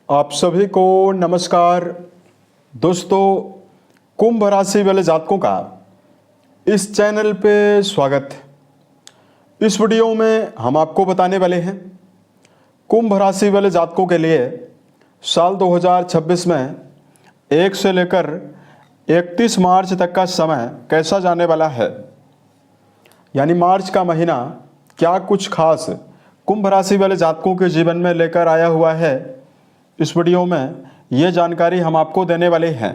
आप सभी को नमस्कार। दोस्तों, कुंभ राशि वाले जातकों का इस चैनल पे स्वागत है। इस वीडियो में हम आपको बताने वाले हैं कुंभ राशि वाले जातकों के लिए साल 2026 में 1 से लेकर 31 मार्च तक का समय कैसा जाने वाला है। यानी मार्च का महीना क्या कुछ खास कुंभ राशि वाले जातकों के जीवन में लेकर आया हुआ है। इस वीडियो में ये जानकारी हम आपको देने वाले हैं।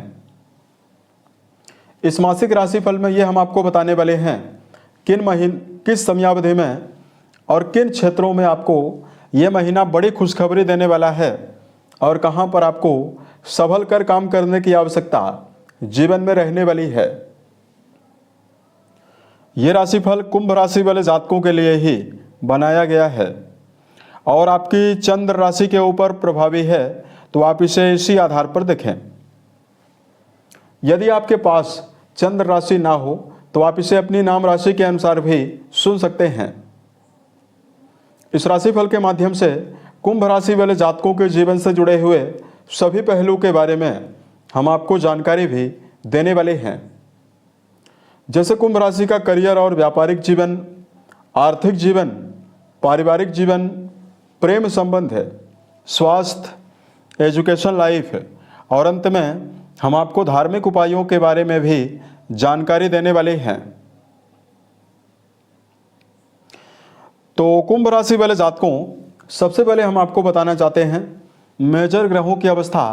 इस मासिक राशिफल में ये हम आपको बताने वाले हैं किस समयावधि में और किन क्षेत्रों में आपको ये महीना बड़ी खुशखबरी देने वाला है और कहाँ पर आपको संभल कर काम करने की आवश्यकता जीवन में रहने वाली है। ये राशिफल कुंभ राशि वाले जातकों के लिए ही बनाया गया है और आपकी चंद्र राशि के ऊपर प्रभावी है, तो आप इसे इसी आधार पर देखें। यदि आपके पास चंद्र राशि ना हो तो आप इसे अपनी नाम राशि के अनुसार भी सुन सकते हैं। इस राशिफल के माध्यम से कुंभ राशि वाले जातकों के जीवन से जुड़े हुए सभी पहलू के बारे में हम आपको जानकारी भी देने वाले हैं। जैसे कुंभ राशि का करियर और व्यापारिक जीवन, आर्थिक जीवन, पारिवारिक जीवन, प्रेम संबंध है, स्वास्थ्य, एजुकेशन लाइफ है और अंत में हम आपको धार्मिक उपायों के बारे में भी जानकारी देने वाले हैं। तो कुंभ राशि वाले जातकों, सबसे पहले हम आपको बताना चाहते हैं मेजर ग्रहों की अवस्था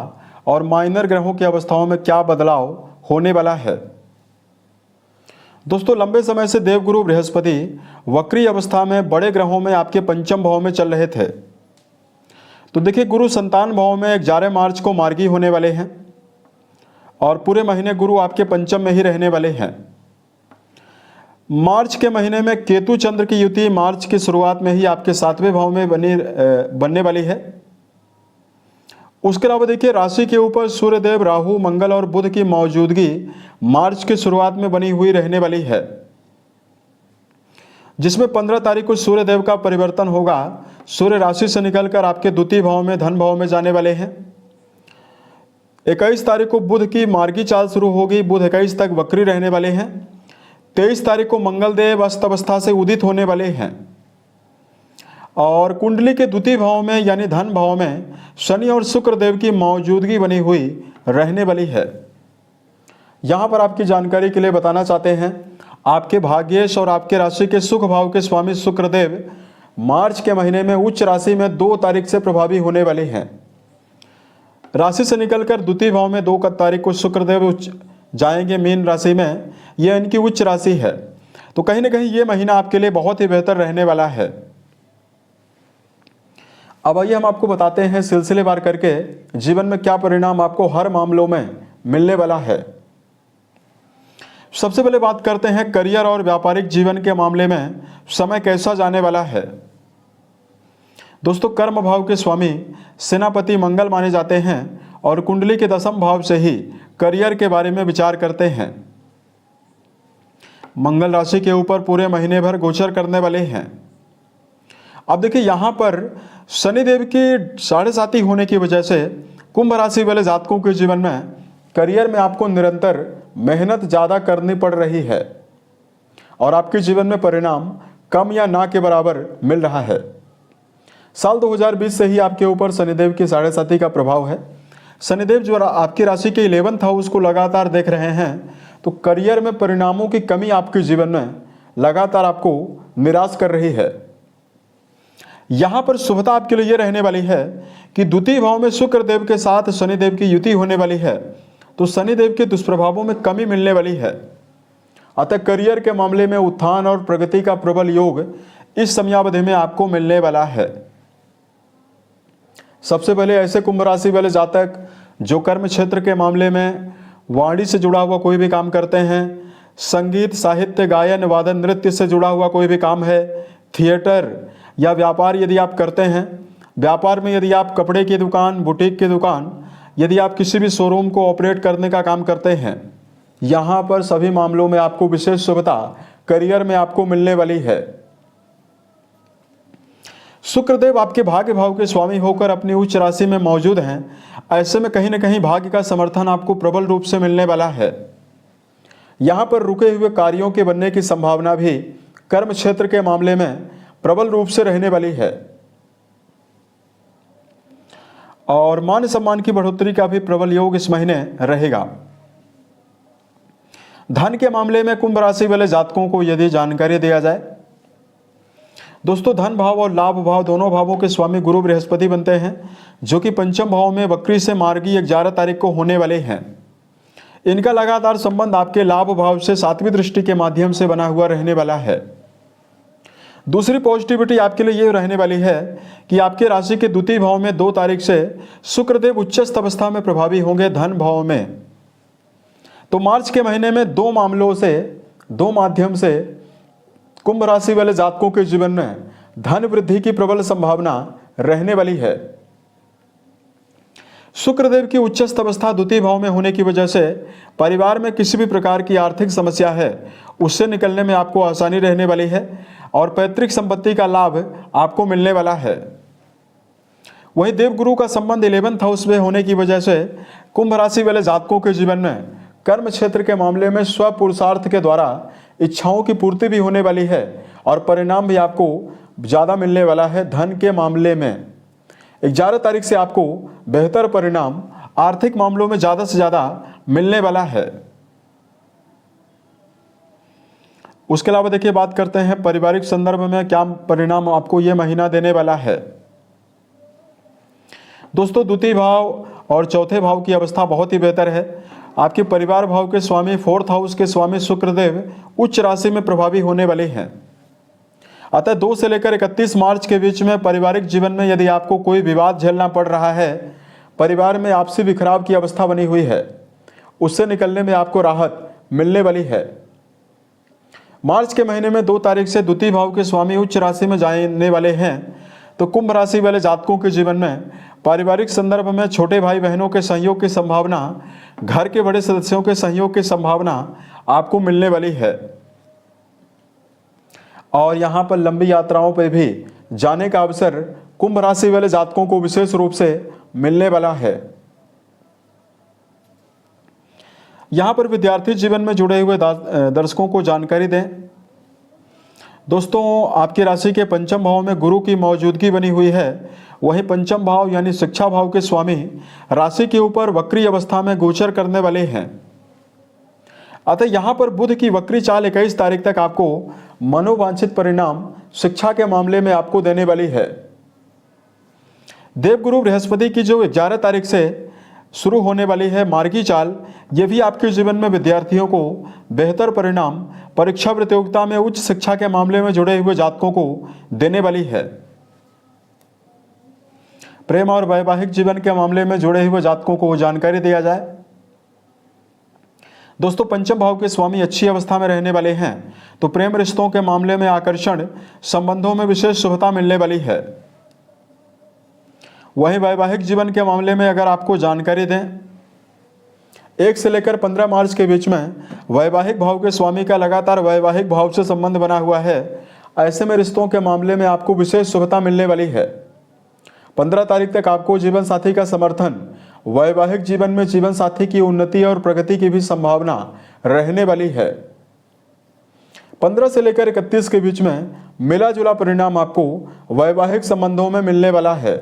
और माइनर ग्रहों की अवस्थाओं में क्या बदलाव होने वाला है। दोस्तों, लंबे समय से देवगुरु बृहस्पति वक्री अवस्था में बड़े ग्रहों में आपके पंचम भाव में चल रहे थे। तो देखिए, गुरु संतान भाव में 11 मार्च को मार्गी होने वाले हैं और पूरे महीने गुरु आपके पंचम में ही रहने वाले हैं। मार्च के महीने में केतु चंद्र की युति मार्च की शुरुआत में ही आपके 7वें भाव में बनने वाली है। उसके अलावा देखिए, राशि के ऊपर सूर्यदेव, राहु, मंगल और बुध की मौजूदगी मार्च की शुरुआत में बनी हुई रहने वाली है, जिसमें 15 तारीख को सूर्यदेव का परिवर्तन होगा। सूर्य राशि से निकलकर आपके द्वितीय भाव में, धन भाव में जाने वाले हैं। 21 तारीख को बुध की मार्गी चाल शुरू होगी। बुध 21 तक वक्री रहने वाले हैं। 23 तारीख को मंगल देव अस्त अवस्था से उदित होने वाले हैं और कुंडली के द्वितीय भाव में यानी धन भाव में शनि और शुक्र देव की मौजूदगी बनी हुई रहने वाली है। यहाँ पर आपकी जानकारी के लिए बताना चाहते हैं, आपके भाग्येश और आपके राशि के सुख भाव के स्वामी शुक्र देव मार्च के महीने में उच्च राशि में 2 तारीख से प्रभावी होने वाले हैं। राशि से निकलकर द्वितीय भाव में 2 तारीख को शुक्रदेव उच्च जाएंगे मीन राशि में। यह इनकी उच्च राशि है। तो कहीं ना कहीं ये महीना आपके लिए बहुत ही बेहतर रहने वाला है। अब आइए हम आपको बताते हैं सिलसिलेवार करके जीवन में क्या परिणाम आपको हर मामलों में मिलने वाला है। सबसे पहले बात करते हैं करियर और व्यापारिक जीवन के मामले में समय कैसा जाने वाला है। दोस्तों, कर्म भाव के स्वामी सेनापति मंगल माने जाते हैं और कुंडली के 10वें भाव से ही करियर के बारे में विचार करते हैं। मंगल राशि के ऊपर पूरे महीने भर गोचर करने वाले हैं। अब देखिए, यहाँ पर शनिदेव की 7.5 होने की वजह से कुंभ राशि वाले जातकों के जीवन में करियर में आपको निरंतर मेहनत ज़्यादा करनी पड़ रही है और आपके जीवन में परिणाम कम या ना के बराबर मिल रहा है। साल 2020 से ही आपके ऊपर शनिदेव की 7.5 का प्रभाव है। शनिदेव जो आपकी राशि के 11th हाउस को लगातार देख रहे हैं, तो करियर में परिणामों की कमी आपके जीवन में लगातार आपको निराश कर रही है। यहाँ पर शुभता आपके लिए ये रहने वाली है कि द्वितीय भाव में शुक्र देव के साथ शनिदेव की युति होने वाली है, तो शनिदेव के दुष्प्रभावों में कमी मिलने वाली है। अतः करियर के मामले में उत्थान और प्रगति का प्रबल योग इस समयावधि में आपको मिलने वाला है। सबसे पहले ऐसे कुंभ राशि वाले जातक जो कर्म क्षेत्र के मामले में वाणी से जुड़ा हुआ कोई भी काम करते हैं, संगीत, साहित्य, गायन, वादन, नृत्य से जुड़ा हुआ कोई भी काम है, थिएटर या व्यापार यदि आप करते हैं, व्यापार में यदि आप कपड़े की दुकान, बुटीक की दुकान, यदि आप किसी भी शोरूम को ऑपरेट करने का काम करते हैं, यहाँ पर सभी मामलों में आपको विशेष सुविधा करियर में आपको मिलने वाली है। शुक्रदेव आपके भाग्य भाव के स्वामी होकर अपनी उच्च राशि में मौजूद हैं। ऐसे में कहीं न कहीं भाग्य का समर्थन आपको प्रबल रूप से मिलने वाला है। यहाँ पर रुके हुए कार्यों के बनने की संभावना भी कर्म क्षेत्र के मामले में प्रबल रूप से रहने वाली है और मान सम्मान की बढ़ोतरी का भी प्रबल योग इस महीने रहेगा। धन के मामले में कुंभ राशि वाले जातकों को यदि जानकारी दिया जाए, दोस्तों धन भाव और लाभ भाव दोनों भावों के स्वामी गुरु बृहस्पति बनते हैं, जो कि पंचम भाव में वक्री से मार्गी 11 तारीख को होने वाले हैं। इनका लगातार संबंध आपके लाभ भाव से 7वीं दृष्टि के माध्यम से बना हुआ रहने वाला है। दूसरी पॉजिटिविटी आपके लिए ये रहने वाली है कि आपके राशि के द्वितीय भाव में 2 तारीख से शुक्रदेव उच्चस्थ अवस्था में प्रभावी होंगे धन भाव में। तो मार्च के महीने में दो माध्यम से कुंभ राशि वाले जातकों के जीवन में धन वृद्धि की प्रबल संभावना रहने वाली है। शुक्रदेव की उच्चस्थ अवस्था द्वितीय भाव में होने की वजह से परिवार में किसी भी प्रकार की आर्थिक समस्या है उससे निकलने में आपको आसानी रहने वाली है और पैतृक संपत्ति का लाभ आपको मिलने वाला है। वहीं देवगुरु का संबंध 11th हाउस में होने की वजह से कुंभ राशि वाले जातकों के जीवन में कर्म क्षेत्र के मामले में स्व पुरुषार्थ के द्वारा इच्छाओं की पूर्ति भी होने वाली है और परिणाम भी आपको ज़्यादा मिलने वाला है। धन के मामले में 11 तारीख से आपको बेहतर परिणाम आर्थिक मामलों में ज़्यादा से ज़्यादा मिलने वाला है। उसके अलावा देखिए बात करते हैं पारिवारिक संदर्भ में क्या परिणाम आपको ये महीना देने वाला है। दोस्तों द्वितीय भाव और चौथे भाव की अवस्था बहुत ही बेहतर है। आपके परिवार भाव के स्वामी 4th हाउस के स्वामी शुक्रदेव उच्च राशि में प्रभावी होने वाले हैं। अतः 2 से लेकर 31 मार्च के बीच में पारिवारिक जीवन में यदि आपको कोई विवाद झेलना पड़ रहा है, परिवार में आपसी बिखराव की अवस्था बनी हुई है, उससे निकलने में आपको राहत मिलने वाली है। मार्च के महीने में 2 तारीख से द्वितीय भाव के स्वामी उच्च राशि में जाने वाले हैं। तो कुंभ राशि वाले जातकों के जीवन में पारिवारिक संदर्भ में छोटे भाई बहनों के सहयोग की संभावना, घर के बड़े सदस्यों के सहयोग की संभावना आपको मिलने वाली है और यहाँ पर लंबी यात्राओं पर भी जाने का अवसर कुंभ राशि वाले जातकों को विशेष रूप से मिलने वाला है। यहाँ पर विद्यार्थी जीवन में जुड़े हुए दर्शकों को जानकारी दें। दोस्तों आपकी राशि के पंचम भाव में गुरु की मौजूदगी बनी हुई है। वहीं पंचम भाव यानी शिक्षा भाव के स्वामी राशि के ऊपर वक्री अवस्था में गोचर करने वाले हैं। अतः यहाँ पर बुध की वक्री चाल 21 तारीख तक आपको मनोवांछित परिणाम शिक्षा के मामले में आपको देने वाली है। देवगुरु बृहस्पति की जो 11 तारीख से शुरू होने वाली है मार्गी चाल, ये भी आपके जीवन में विद्यार्थियों को बेहतर परिणाम परीक्षा प्रतियोगिता में उच्च शिक्षा के मामले में जुड़े हुए जातकों को देने वाली है। प्रेम और वैवाहिक जीवन के मामले में जुड़े हुए जातकों को जानकारी दिया जाए। दोस्तों पंचम भाव के स्वामी अच्छी अवस्था में रहने वाले हैं, तो प्रेम रिश्तों के मामले में आकर्षण, संबंधों में विशेष शुभता मिलने वाली है। वहीं वैवाहिक जीवन के मामले में अगर आपको जानकारी दें, 1 से लेकर 15 मार्च के बीच में वैवाहिक भाव के स्वामी का लगातार वैवाहिक भाव से संबंध बना हुआ है। ऐसे में रिश्तों के मामले में आपको विशेष शुभता मिलने वाली है। 15 तारीख तक आपको जीवन साथी का समर्थन, वैवाहिक जीवन में जीवन साथी की उन्नति और प्रगति की भी संभावना रहने वाली है। 15 से लेकर 31 के बीच में मिला जुला परिणाम आपको वैवाहिक संबंधों में मिलने वाला है।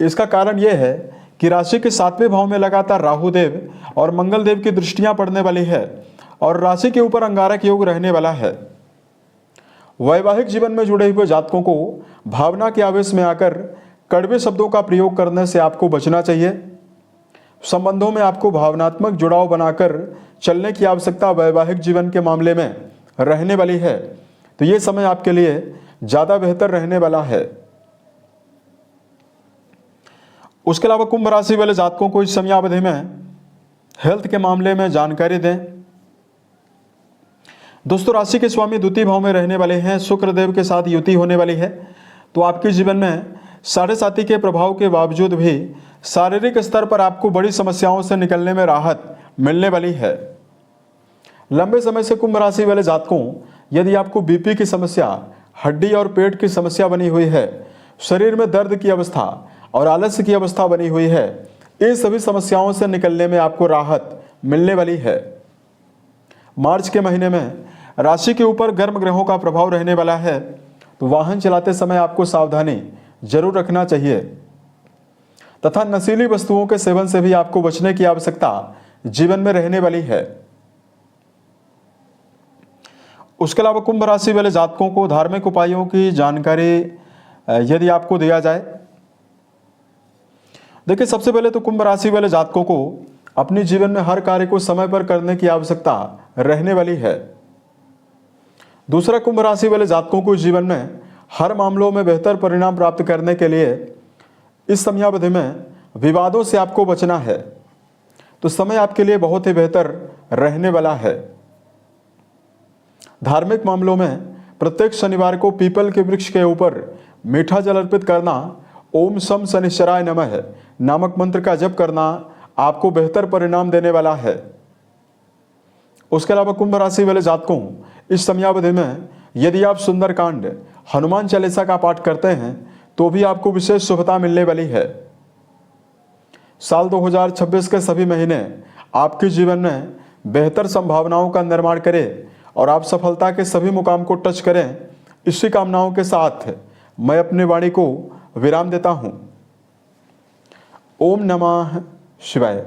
इसका कारण यह है कि राशि के 7वें भाव में लगातार राहु देव और मंगल देव की दृष्टियां पड़ने वाली है और राशि के ऊपर अंगारक योग रहने वाला है। वैवाहिक जीवन में जुड़े हुए जातकों को भावना के आवेश में आकर कड़वे शब्दों का प्रयोग करने से आपको बचना चाहिए। संबंधों में आपको भावनात्मक जुड़ाव बनाकर चलने की आवश्यकता वैवाहिक जीवन के मामले में रहने वाली है। तो ये समय आपके लिए ज़्यादा बेहतर रहने वाला है। उसके अलावा कुंभ राशि वाले जातकों को इस समयावधि में हेल्थ के मामले में जानकारी दें। दोस्तों राशि के स्वामी द्वितीय भाव में रहने वाले हैं, शुक्रदेव के साथ युति होने वाली है। तो आपके जीवन में 7.5 के प्रभाव के बावजूद भी शारीरिक स्तर पर आपको बड़ी समस्याओं से निकलने में राहत मिलने वाली है। लंबे समय से कुंभ राशि वाले जातकों यदि आपको बीपी की समस्या, हड्डी और पेट की समस्या बनी हुई है, शरीर में दर्द की अवस्था और आलस्य की अवस्था बनी हुई है, इन सभी समस्याओं से निकलने में आपको राहत मिलने वाली है। मार्च के महीने में राशि के ऊपर गर्म ग्रहों का प्रभाव रहने वाला है, तो वाहन चलाते समय आपको सावधानी जरूर रखना चाहिए तथा नशीली वस्तुओं के सेवन से भी आपको बचने की आवश्यकता जीवन में रहने वाली है। उसके अलावा कुंभ राशि वाले जातकों को धार्मिक उपायों की जानकारी यदि आपको दिया जाए, देखिए सबसे पहले तो कुंभ राशि वाले जातकों को अपने जीवन में हर कार्य को समय पर करने की आवश्यकता रहने वाली है। दूसरा, कुंभ राशि वाले जातकों को जीवन में हर मामलों में बेहतर परिणाम प्राप्त करने के लिए इस समयावधि में विवादों से आपको बचना है, तो समय आपके लिए बहुत ही बेहतर रहने वाला है। धार्मिक मामलों में प्रत्येक शनिवार को पीपल के वृक्ष के ऊपर मीठा जल अर्पित करना, ओम शम शनिश्चराय नमः नामक मंत्र का जप करना आपको बेहतर परिणाम देने वाला है। उसके अलावा कुंभ राशि वाले जातकों, इस समयावधि में यदि आप सुंदरकांड, हनुमान चालीसा का पाठ करते हैं तो भी आपको विशेष शुभता मिलने वाली है। साल 2026 के सभी महीने आपके जीवन में बेहतर संभावनाओं का निर्माण करें और आप सफलता के सभी मुकाम को टच करें, इसी कामनाओं के साथ मैं अपनी वाणी को विराम देता हूं। ओम नमः शिवाय।